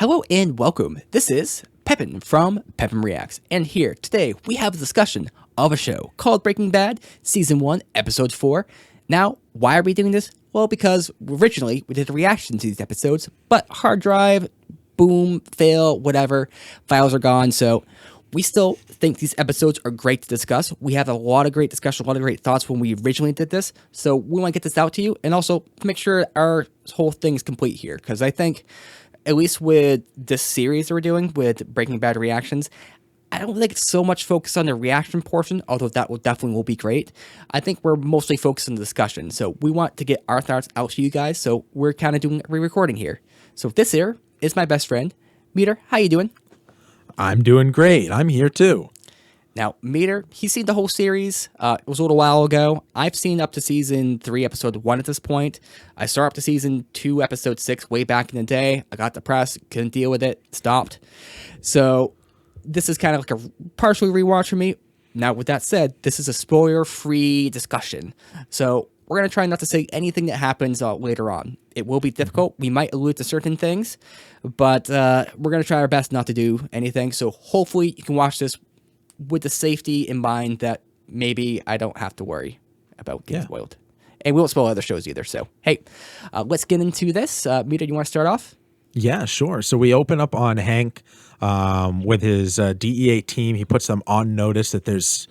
Hello and welcome. This is Pepin from Pepin Reacts, and here today we have a discussion of a show called Breaking Bad, Season 1, Episode 4. Now, why are we doing this? Well, because originally we did a reaction to these episodes, but hard drive, boom, fail, whatever, files are gone, so we still think these episodes are great to discuss. We had a lot of great discussion, a lot of great thoughts when we originally did this, so we want to get this out to you, and also to make sure our whole thing is complete here, because I think at least with this series that we're doing with Breaking Bad reactions, I don't think it's so much focused on the reaction portion, although that will definitely be great. I think we're mostly focused on the discussion, so we want to get our thoughts out to you guys, so we're kind of doing a re-recording here. So this here is my best friend, Meader. How you doing? I'm doing great. I'm here too. Now, Meader, he's seen the whole series. It was a little while ago. I've seen up to Season 3, Episode 1 at this point. I started up to Season 2, Episode 6 way back in the day. I got depressed, couldn't deal with it, stopped. So this is kind of like a partially rewatch for me. Now, with that said, this is a spoiler-free discussion. So we're going to try not to say anything that happens later on. It will be difficult. We might allude to certain things, but we're going to try our best not to do anything. So hopefully you can watch this with the safety in mind that maybe I don't have to worry about getting spoiled. And we won't spoil other shows either. So, hey, let's get into this. Meader, you want to start off? Yeah, sure. So we open up on Hank with his DEA team. He puts them on notice that there's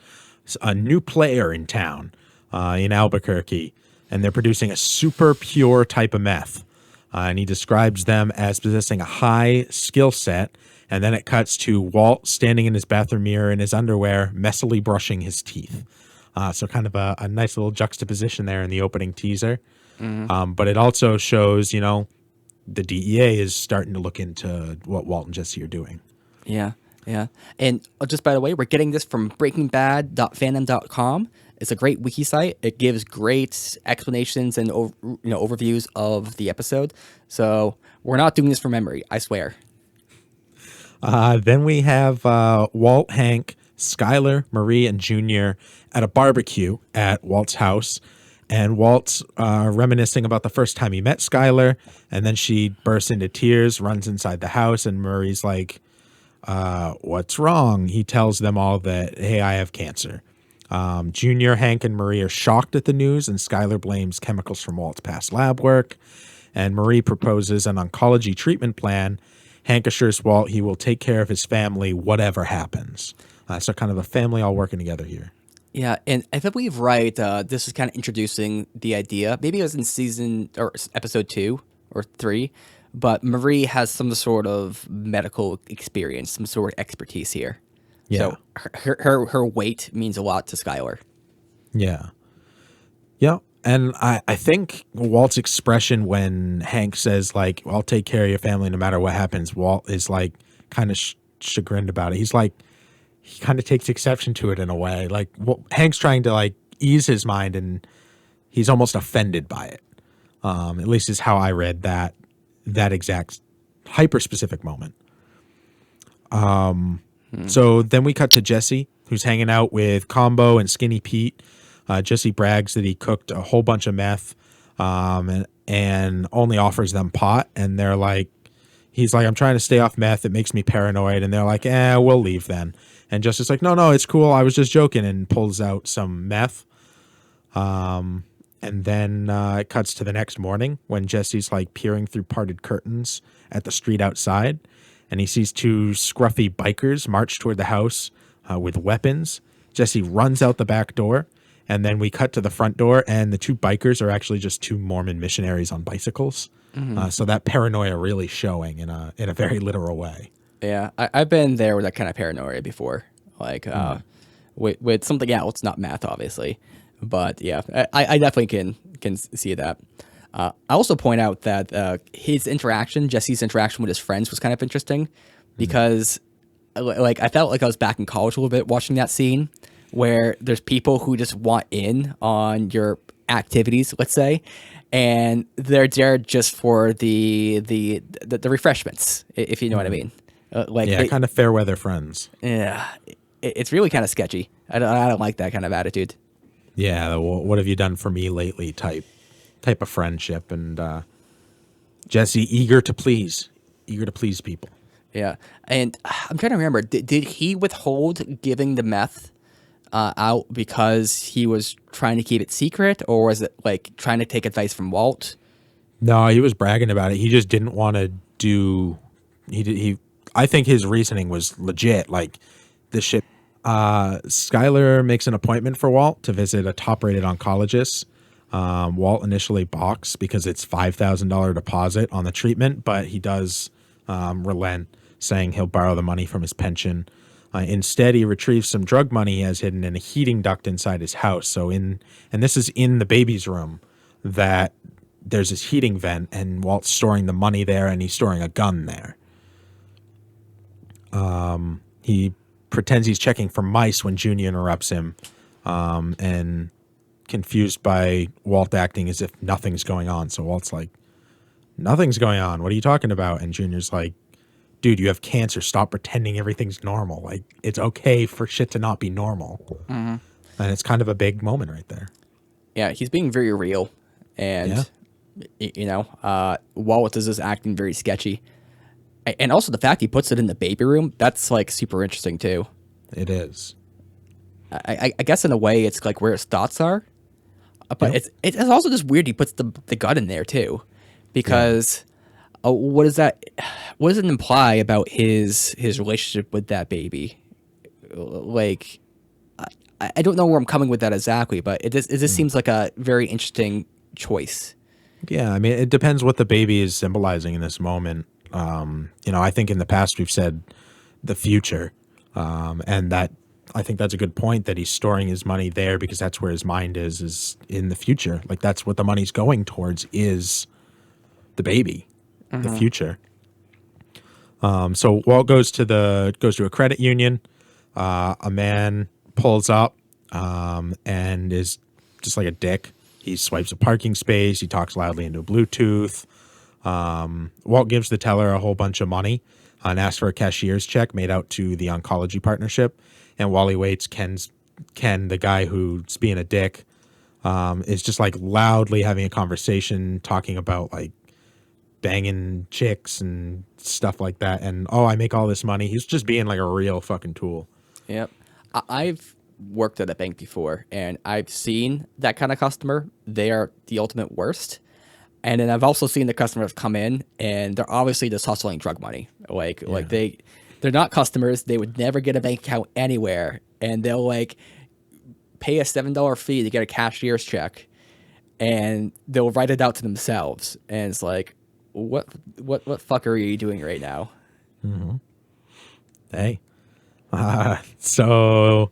a new player in town in Albuquerque, and they're producing a super pure type of meth. And he describes them as possessing a high skill set. And then it cuts to Walt standing in his bathroom mirror in his underwear, messily brushing his teeth. So kind of a nice little juxtaposition there in the opening teaser. Mm-hmm. But it also shows, the DEA is starting to look into what Walt and Jesse are doing. Yeah. And just by the way, we're getting this from breakingbad.fandom.com. It's a great wiki site. It gives great explanations and overviews of the episode. So we're not doing this from memory, I swear. Then we have Walt, Hank, Skyler, Marie, and Junior at a barbecue at Walt's house. And Walt's reminiscing about the first time he met Skyler. And then she bursts into tears, runs inside the house. And Marie's like, what's wrong? He tells them all that, hey, I have cancer. Junior, Hank, and Marie are shocked at the news. And Skyler blames chemicals from Walt's past lab work. And Marie proposes an oncology treatment plan. Hank assures Walt he will take care of his family, whatever happens. So kind of a family all working together here. Yeah, and if I believe right, this is kind of introducing the idea. Maybe it was in season or episode 2 or 3, but Marie has some sort of medical experience, some sort of expertise here. Yeah. So her weight means a lot to Skyler. Yeah. Yeah. And I think Walt's expression when Hank says, like, I'll take care of your family no matter what happens, Walt is, like, kind of chagrined about it. He's like, he kind of takes exception to it in a way. Like, Hank's trying to, like, ease his mind, and he's almost offended by it. At least is how I read that exact hyper-specific moment. So then we cut to Jesse, who's hanging out with Combo and Skinny Pete. Jesse brags that he cooked a whole bunch of meth and only offers them pot. And they're like, he's like, I'm trying to stay off meth. It makes me paranoid. And they're like, we'll leave then. And Jesse's like, no, it's cool. I was just joking, and pulls out some meth. And then it cuts to the next morning when Jesse's like peering through parted curtains at the street outside. And he sees two scruffy bikers march toward the house with weapons. Jesse runs out the back door. And then we cut to the front door, and the two bikers are actually just two Mormon missionaries on bicycles. Mm-hmm. So that paranoia really showing in a very literal way. Yeah, I've been there with that kind of paranoia before, like with something else, not math, obviously. But yeah, I definitely can see that. I also point out that Jesse's interaction with his friends was kind of interesting because, like, I felt like I was back in college a little bit watching that scene, where there's people who just want in on your activities, let's say, and they're there just for the refreshments, if you know what I mean. Kind of fair weather friends. Yeah, it's really kind of sketchy. I don't like that kind of attitude. Yeah, what have you done for me lately type of friendship. And Jesse, eager to please, eager to please people. Yeah, and I'm trying to remember. Did he withhold giving the meth out because he was trying to keep it secret, or was it like trying to take advice from Walt? No, he was bragging about it. He just didn't want to do. He. I think his reasoning was legit. Like this shit. Skylar makes an appointment for Walt to visit a top-rated oncologist. Walt initially balks because it's $5,000 deposit on the treatment, but he does relent, saying he'll borrow the money from his pension. Instead, he retrieves some drug money he has hidden in a heating duct inside his house. And this is in the baby's room, that there's this heating vent, and Walt's storing the money there, and he's storing a gun there. He pretends he's checking for mice when Junior interrupts him, and confused by Walt acting as if nothing's going on. So Walt's like, nothing's going on. What are you talking about? And Junior's like, dude, you have cancer. Stop pretending everything's normal. Like, it's okay for shit to not be normal. Mm-hmm. And it's kind of a big moment right there. Yeah, he's being very real. And, Walt is just acting very sketchy. And also the fact he puts it in the baby room, that's like super interesting too. It is. I guess in a way it's like where his thoughts are. But it's also just weird he puts the gun in there too. Because what does it imply about his relationship with that baby? Like, I don't know where I'm coming with that exactly, but it just seems like a very interesting choice. Yeah, I mean, it depends what the baby is symbolizing in this moment. I think in the past we've said the future, and that I think that's a good point, that he's storing his money there because that's where his mind is in the future. Like, that's what the money's going towards, is the baby, the future. So Walt goes to a credit union. A man pulls up and is just like a dick. He swipes a parking space. He talks loudly into Bluetooth. Walt gives the teller a whole bunch of money and asks for a cashier's check made out to the oncology partnership. And while he waits, Ken, the guy who's being a dick, is just like loudly having a conversation, talking about like banging chicks and stuff like that. And, I make all this money. He's just being like a real fucking tool. Yep. I've worked at a bank before, and I've seen that kind of customer. They are the ultimate worst. And then I've also seen the customers come in, and they're obviously just hustling drug money. Like they're not customers. They would never get a bank account anywhere, and they'll like pay a $7 fee to get a cashier's check, and they'll write it out to themselves. And it's like, what fuck are you doing right now? Mm-hmm. Hey, so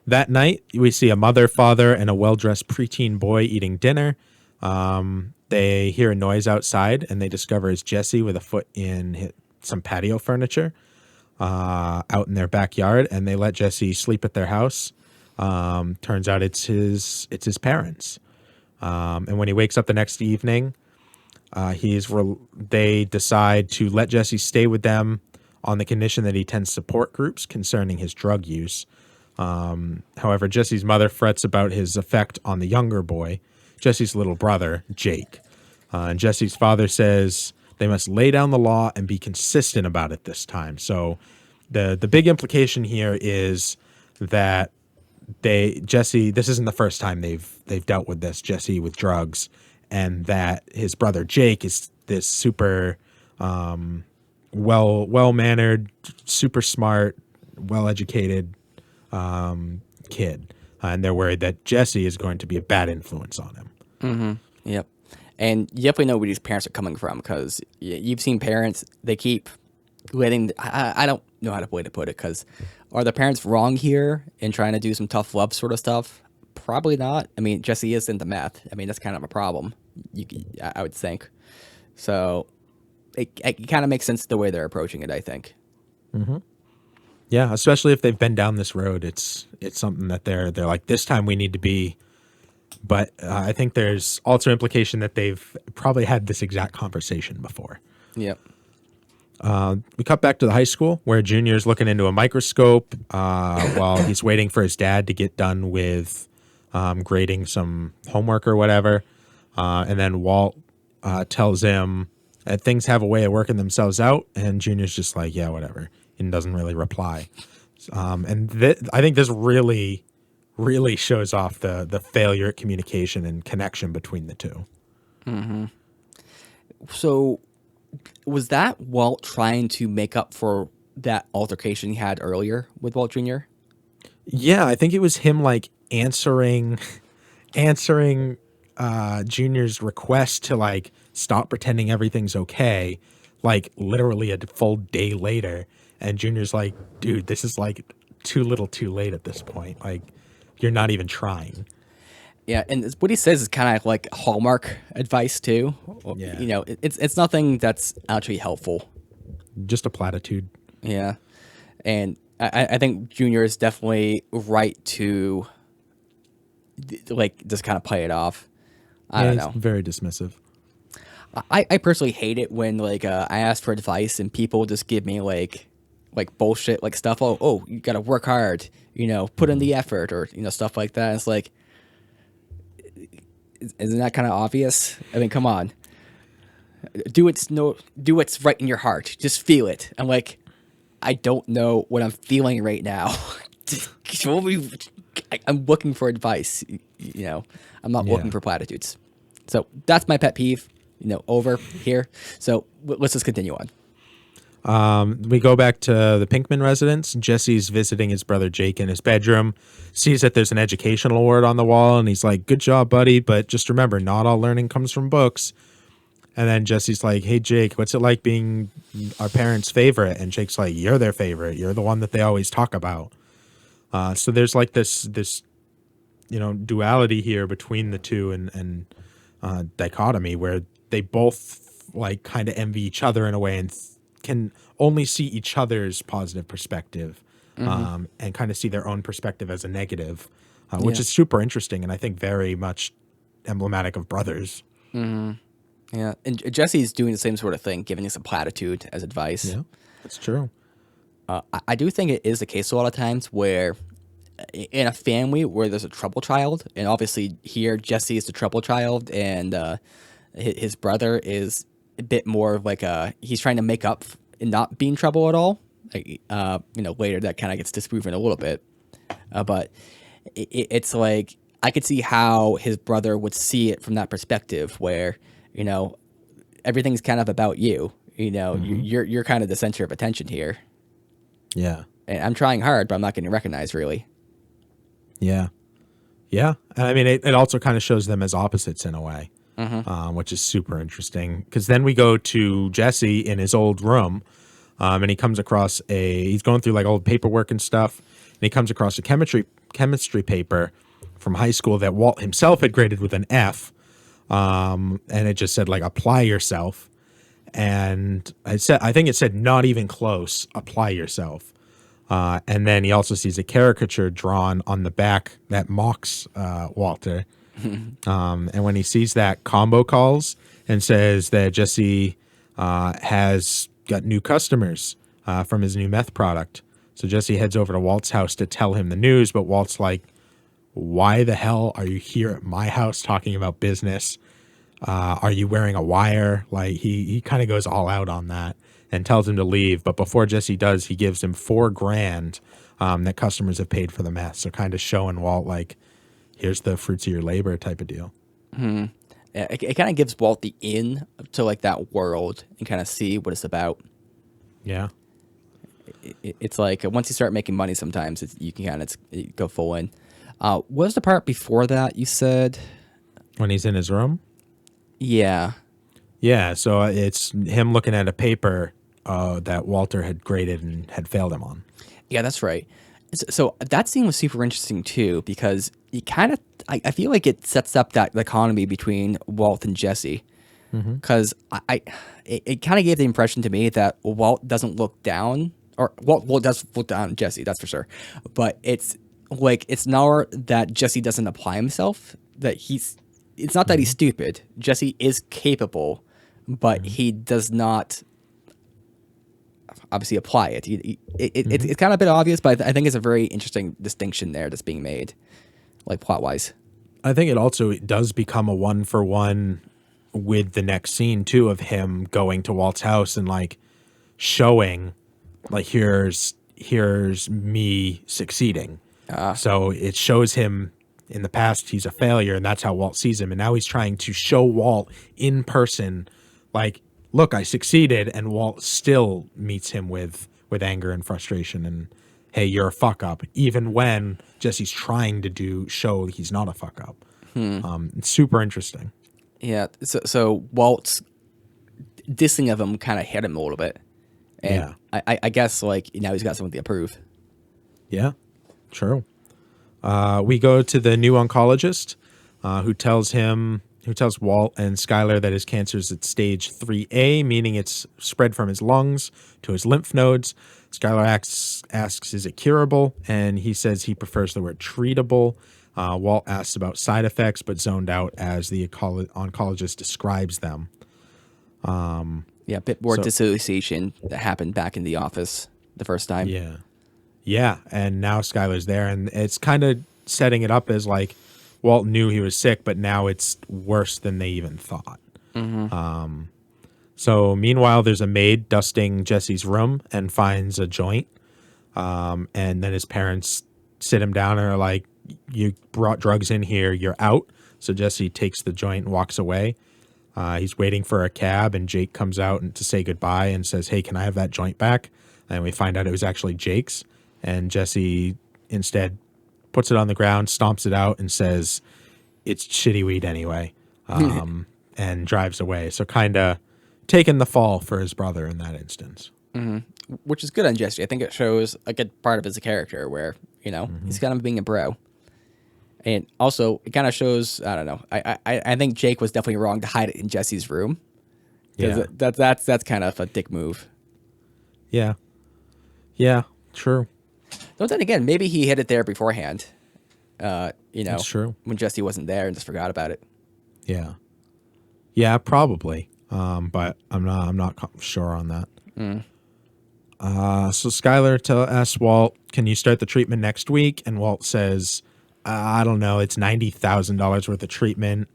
that night we see a mother, father, and a well-dressed preteen boy eating dinner. They hear a noise outside, and they discover it's Jesse with a foot in some patio furniture out in their backyard, and they let Jesse sleep at their house. Turns out it's his parents. And when he wakes up the next evening, they decide to let Jesse stay with them on the condition that he attends support groups concerning his drug use. However, Jesse's mother frets about his effect on the younger boy, Jesse's little brother, Jake. And Jesse's father says they must lay down the law and be consistent about it this time. So the big implication here is that Jesse, this isn't the first time they've dealt with this, Jesse with drugs, and that his brother Jake is this super well-mannered, super smart, well-educated kid. And they're worried that Jesse is going to be a bad influence on him. Mm-hmm. Yep. And you definitely know where these parents are coming from, because you've seen parents, they keep letting, I don't know how to put it, because are the parents wrong here in trying to do some tough love sort of stuff? Probably not. I mean, Jesse is into meth. I mean, that's kind of a problem, I would think. So it kind of makes sense the way they're approaching it, I think. Mm-hmm. Yeah, especially if they've been down this road, it's something that they're like, this time we need to be. But I think there's also implication that they've probably had this exact conversation before. Yep. We cut back to the high school where Junior's looking into a microscope while he's waiting for his dad to get done with grading some homework or whatever. And then Walt tells him things have a way of working themselves out, and Junior's just like, yeah, whatever, and doesn't really reply. I think this really, really shows off the failure at communication and connection between the two. So was that Walt trying to make up for that altercation he had earlier with Walt Jr.? Yeah, I think it was him like answering Junior's request to like stop pretending everything's okay, like literally a full day later. And Junior's like, dude, this is like too little too late at this point. Like, you're not even trying. Yeah, and what he says is kind of like Hallmark advice too. Yeah. You know, it's nothing that's actually helpful. Just a platitude. Yeah, and I think Junior is definitely right to like just kind of play it off. I don't know. Very dismissive. I personally hate it when like I ask for advice and people just give me like bullshit like stuff. Oh, you gotta work hard. You know, put in the effort or stuff like that. And it's like, isn't that kind of obvious? I mean, come on. Do what's right in your heart. Just feel it. I'm like, I don't know what I'm feeling right now. I'm looking for advice. I'm not looking for platitudes. So that's my pet peeve. Over here. So let's just continue on. We go back to the Pinkman residence. Jesse's visiting his brother Jake in his bedroom, sees that there's an educational award on the wall, and he's like, good job, buddy, but just remember, not all learning comes from books. And then Jesse's like, hey, Jake, what's it like being our parents' favorite? And Jake's like, you're their favorite. You're the one that they always talk about. So there's like this duality here between the two and dichotomy where they both like kind of envy each other in a way and can only see each other's positive perspective and kind of see their own perspective as a negative, which is super interesting and I think very much emblematic of brothers. Mm-hmm. Yeah, and Jesse's doing the same sort of thing, giving us a platitude as advice. Yeah, that's true. I do think it is the case a lot of times where in a family where there's a trouble child, and obviously here Jesse is the trouble child, and his brother is a bit more of like he's trying to make up and not being trouble at all. Like, later that kind of gets disproven a little bit, but it's like I could see how his brother would see it from that perspective, where everything's kind of about you. You're kind of the center of attention here. Yeah, and I'm trying hard, but I'm not getting recognized really. Yeah, and I mean it also kind of shows them as opposites in a way. Which is super interesting because then we go to Jesse in his old room and he comes across he's going through like old paperwork and stuff, and he comes across a chemistry paper from high school that Walt himself had graded with an F, and it just said like apply yourself, and I think it said not even close, apply yourself. And then he also sees a caricature drawn on the back that mocks Walter. And when he sees that, Combo calls and says that Jesse has got new customers from his new meth product. So Jesse heads over to Walt's house to tell him the news, but Walt's like, why the hell are you here at my house talking about business? Are you wearing a wire? Like he kind of goes all out on that and tells him to leave. But before Jesse does, he gives him $4,000 that customers have paid for the meth. So kind of showing Walt like, here's the fruits of your labor type of deal. Yeah, it kind of gives Walt the in to like that world and kind of see what it's about. Yeah. It's like once you start making money, sometimes you can kind of go full in. What was the part before that you said? When he's in his room? Yeah. Yeah, so it's him looking at a paper that Walter had graded and had failed him on. Yeah, that's right. So that scene was super interesting too, because it kind of, I feel like it sets up that dichotomy between Walt and Jesse. Because it kind of gave the impression to me that Walt doesn't look down, or Walt does look down on Jesse, that's for sure. But it's like, it's not that Jesse doesn't apply himself, that it's not that he's stupid. Jesse is capable, but he does not obviously apply it. It's kind of a bit obvious, but I think it's a very interesting distinction there that's being made, like plot-wise. I think it also does become a one-for-one with the next scene too of him going to Walt's house and like showing like here's me succeeding. So it shows him in the past he's a failure, and that's how Walt sees him. And now he's trying to show Walt in person, like, look, I succeeded. And Walt still meets him with anger and frustration and, hey, you're a fuck up, even when Jesse's trying to show he's not a fuck up. It's super interesting. Yeah. So Walt's dissing of him kind of hit him a little bit. And I guess like now he's got something to approve. Yeah, true. We go to the new oncologist who tells Walt and Skylar that his cancer is at stage 3A, meaning it's spread from his lungs to his lymph nodes. Skylar asks, is it curable? And he says he prefers the word treatable. Walt asks about side effects, but zoned out as the oncologist describes them. Yeah, a bit more dissociation that happened back in the office the first time. Yeah. Yeah, and now Skylar's there, and it's kind of setting it up as like Walt knew he was sick, but now it's worse than they even thought. So meanwhile, there's a maid dusting Jesse's room and finds a joint, and then his parents sit him down and are like, you brought drugs in here, you're out. So Jesse takes the joint and walks away. He's waiting for a cab, and Jake comes out to say goodbye and says, hey, can I have that joint back? And we find out it was actually Jake's. And Jesse instead puts it on the ground, stomps it out, and says, it's shitty weed anyway, and drives away. So kind of taking the fall for his brother in that instance. Which is good on Jesse. I think it shows a good part of his character where, he's kind of being a bro. And also, it kind of shows, I don't know, I think Jake was definitely wrong to hide it in Jesse's room. Yeah. That's kind of a dick move. Yeah. Yeah, true. But then again, maybe he hid it there beforehand. That's true. When Jesse wasn't there and just forgot about it. Yeah. Yeah, probably. But I'm not sure on that. So Skylar asks Walt, can you start the treatment next week? And Walt says, I don't know. It's $90,000 worth of treatment.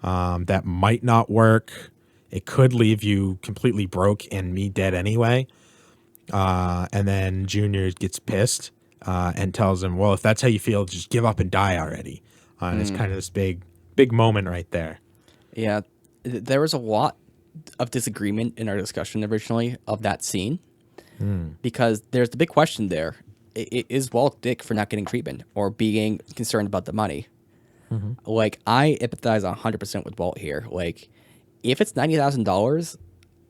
That might not work. It could leave you completely broke and me dead anyway. And then Junior gets pissed and tells him, well, if that's how you feel, just give up and die already. And it's kind of this big moment right there. Yeah. There was a lot of disagreement in our discussion originally of that scene because there's the big question there. Is Walt dick for not getting treatment or being concerned about the money? Like, I empathize 100% with Walt here. Like, if it's $90,000,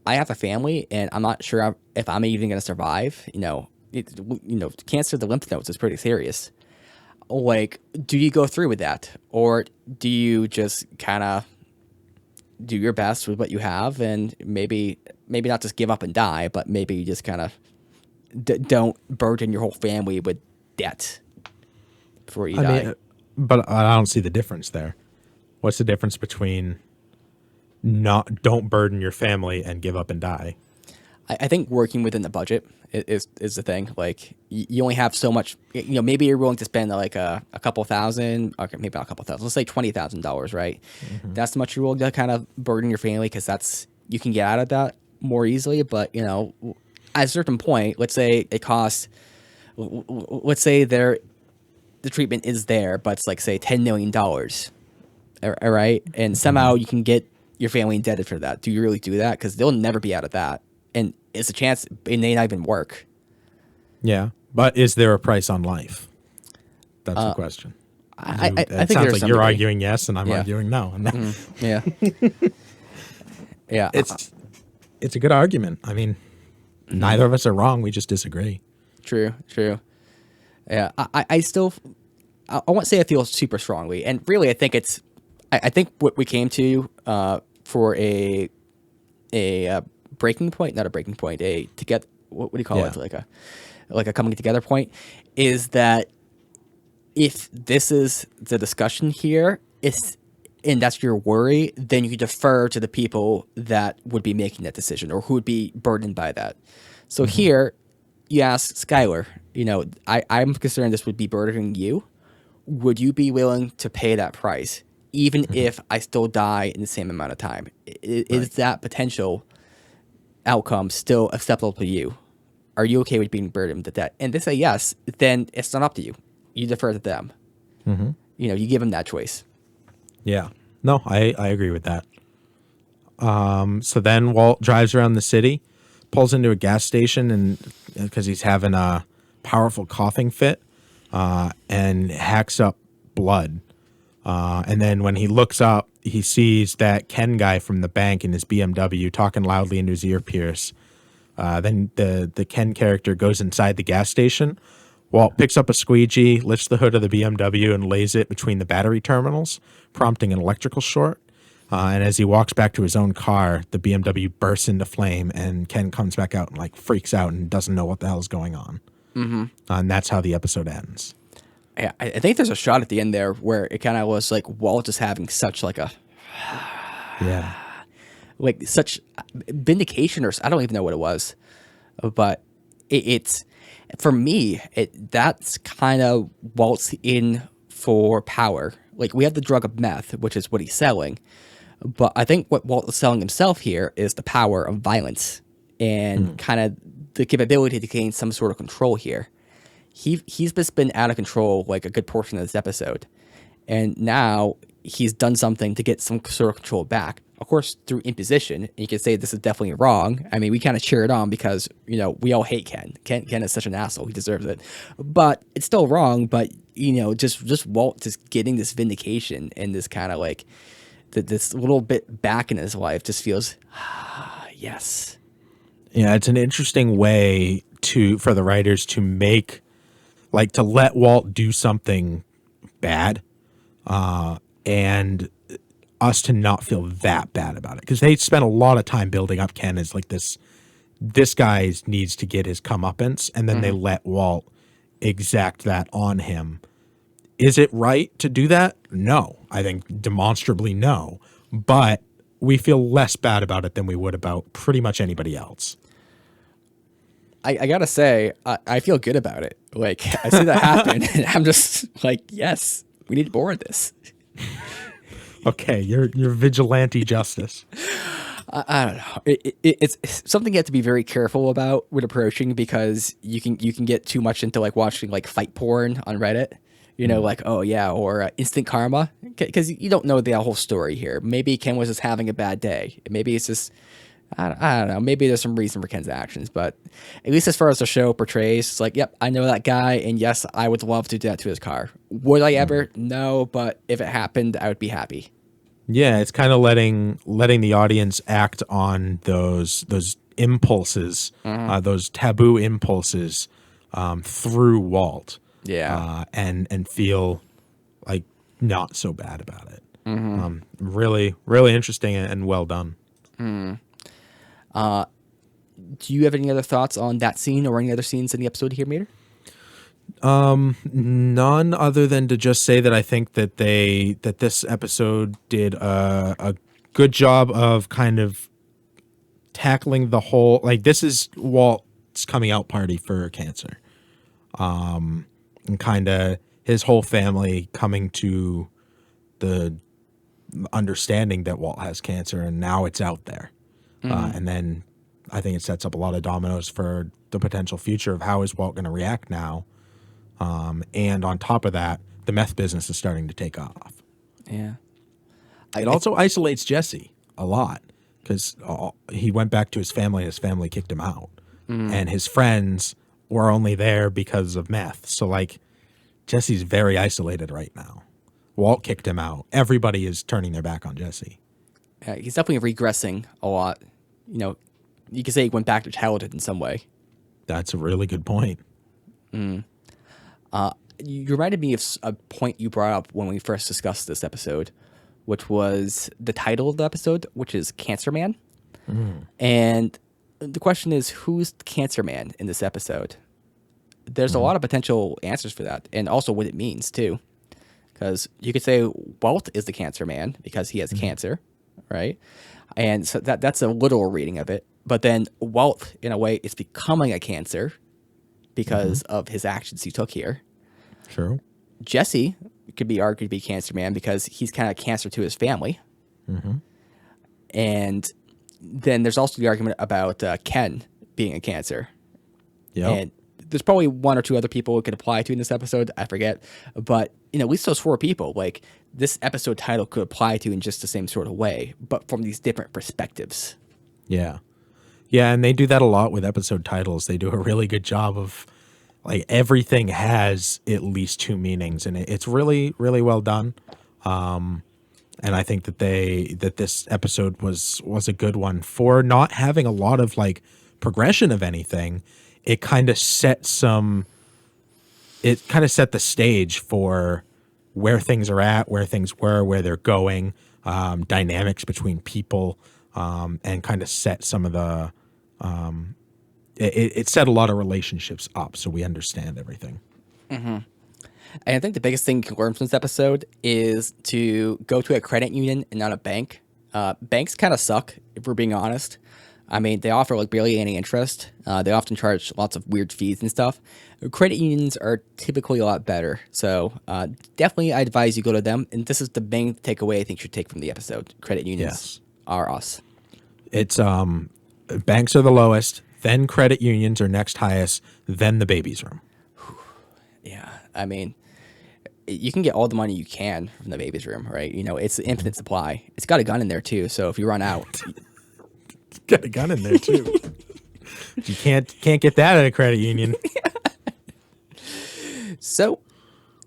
I have a family, and I'm not sure if I'm even going to survive. Cancer of the lymph nodes is pretty serious. Like, do you go through with that, or do you just kind of do your best with what you have, and maybe not just give up and die, but maybe you just kind of don't burden your whole family with debt before you die? But I don't see the difference there. What's the difference between don't burden your family and give up and die? I think working within the budget is the thing. Like, you only have so much. Maybe you're willing to spend like a couple thousand, okay, maybe not a couple thousand. Let's say $20,000, right? That's how much you're willing to kind of burden your family because you can get out of that more easily. But at a certain point, let's say it costs. Let's say the treatment is there, but it's like say $10 million. All right, and somehow you can get your family indebted for that. Do you really do that? Because they'll never be out of that. And it's a chance it may not even work. Yeah. But is there a price on life? That's the question. I think it sounds like you're somebody. arguing yes, and I'm arguing no. Yeah. Yeah. It's a good argument. I mean, neither of us are wrong. We just disagree. True. Yeah. I still, I won't say I feel super strongly. And really, I think I think what we came to for a breaking point, not a breaking point, what do you call it? Like a coming together point, is that if this is the discussion here, and that's your worry, then you defer to the people that would be making that decision or who would be burdened by that. So here, you ask Skylar, I'm concerned this would be burdening you. Would you be willing to pay that price, even if I still die in the same amount of time. Is that potential outcome still acceptable to you? Are you okay with being burdened with that? And they say yes, then it's not up to you. You defer to them. You give them that choice. Yeah. No, I agree with that. So then Walt drives around the city, pulls into a gas station, and because he's having a powerful coughing fit, and hacks up blood. And then when he looks up, he sees that Ken guy from the bank in his BMW talking loudly into his earpiece. Then the Ken character goes inside the gas station. Walt picks up a squeegee, lifts the hood of the BMW, and lays it between the battery terminals, prompting an electrical short. And as he walks back to his own car, the BMW bursts into flame, and Ken comes back out and freaks out and doesn't know what the hell's going on. And that's how the episode ends. Yeah, I think there's a shot at the end there where it kind of was like Walt just having such such vindication, or I don't even know what it was, but it's for me, that's kind of Walt's in for power. Like, we have the drug of meth, which is what he's selling, but I think what Walt is selling himself here is the power of violence and kind of the capability to gain some sort of control here. He's just been out of control like a good portion of this episode, and now he's done something to get some sort of control back. Of course, through imposition. And you can say this is definitely wrong. I mean, we kind of cheer it on because we all hate Ken. Ken is such an asshole. He deserves it, but it's still wrong. But just Walt just getting this vindication and this kind of this little bit back in his life just feels yes. Yeah, it's an interesting way for the writers to make. To let Walt do something bad, and us to not feel that bad about it. Because they spent a lot of time building up Ken as this guy needs to get his comeuppance, and then they let Walt exact that on him. Is it right to do that? No. I think demonstrably no. But we feel less bad about it than we would about pretty much anybody else. I gotta say, I feel good about it. I see that happen, and I'm just yes, we need more of this. Okay, you're vigilante justice. I don't know. It's something you have to be very careful about with approaching, because you can get too much into watching fight porn on Reddit. Or instant karma, because you don't know the whole story here. Maybe Ken was just having a bad day. Maybe it's just. I don't know. Maybe there's some reason for Ken's actions, but at least as far as the show portrays, it's yep, I know that guy, and yes, I would love to do that to his car. Would I ever? No, but if it happened, I would be happy. Yeah, it's kind of letting the audience act on those impulses, those taboo impulses, through Walt. Yeah, and feel not so bad about it. Really, really interesting and well done. Do you have any other thoughts on that scene or any other scenes in the episode here, Meader? None other than to just say that I think that this episode did a good job of kind of tackling the whole, this is Walt's coming out party for cancer. And kind of his whole family coming to the understanding that Walt has cancer, and now it's out there. And then I think it sets up a lot of dominoes for the potential future of how is Walt going to react now. And on top of that, the meth business is starting to take off. Yeah. It also isolates Jesse a lot, because he went back to his family and his family kicked him out. And his friends were only there because of meth. So Jesse's very isolated right now. Walt kicked him out. Everybody is turning their back on Jesse. He's definitely regressing a lot. You could say he went back to childhood in some way. That's a really good point. You reminded me of a point you brought up when we first discussed this episode, which was the title of the episode, which is Cancer Man. And the question is, who's Cancer Man in this episode? There's a lot of potential answers for that, and also what it means, too. Because you could say Walt is the Cancer Man because he has cancer, right? And so that's a literal reading of it. But then Walt, in a way, is becoming a cancer because of his actions he took here. True. Jesse could be argued to be Cancer Man because he's kind of cancer to his family. And then there's also the argument about Ken being a Cancer. Yep. And there's probably one or two other people it could apply to in this episode. I forget. But, at least those 4 people, like, this episode title could apply to in just the same sort of way, but from these different perspectives. Yeah. Yeah, and they do that a lot with episode titles. They do a really good job of, like, everything has at least 2 meanings, and it's really, really well done. And I think that this episode was a good one for not having a lot of, like, progression of anything. It kind of set the stage for where things are at, where things were, where they're going, dynamics between people, and kind of set some of the, it set a lot of relationships up so we understand everything. And I think the biggest thing you can learn from this episode is to go to a credit union and not a bank. Banks kind of suck, if we're being honest. I mean, they offer like barely any interest. They often charge lots of weird fees and stuff. Credit unions are typically a lot better. So definitely I advise you go to them. And this is the main takeaway I think you should take from the episode. Credit unions are us. It's banks are the lowest, then credit unions are next highest, then the baby's room. Yeah, I mean, you can get all the money you can from the baby's room, right? It's an infinite supply. It's got a gun in there too, so if you run out, got a gun in there too. You can't get that at a credit union. So,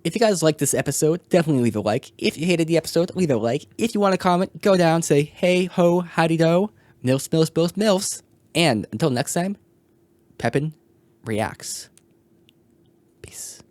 if you guys liked this episode, definitely leave a like. If you hated the episode, leave a like. If you want to comment, go down, say hey ho howdy do, milfs milfs milfs milfs, and until next time, Pepin reacts. Peace.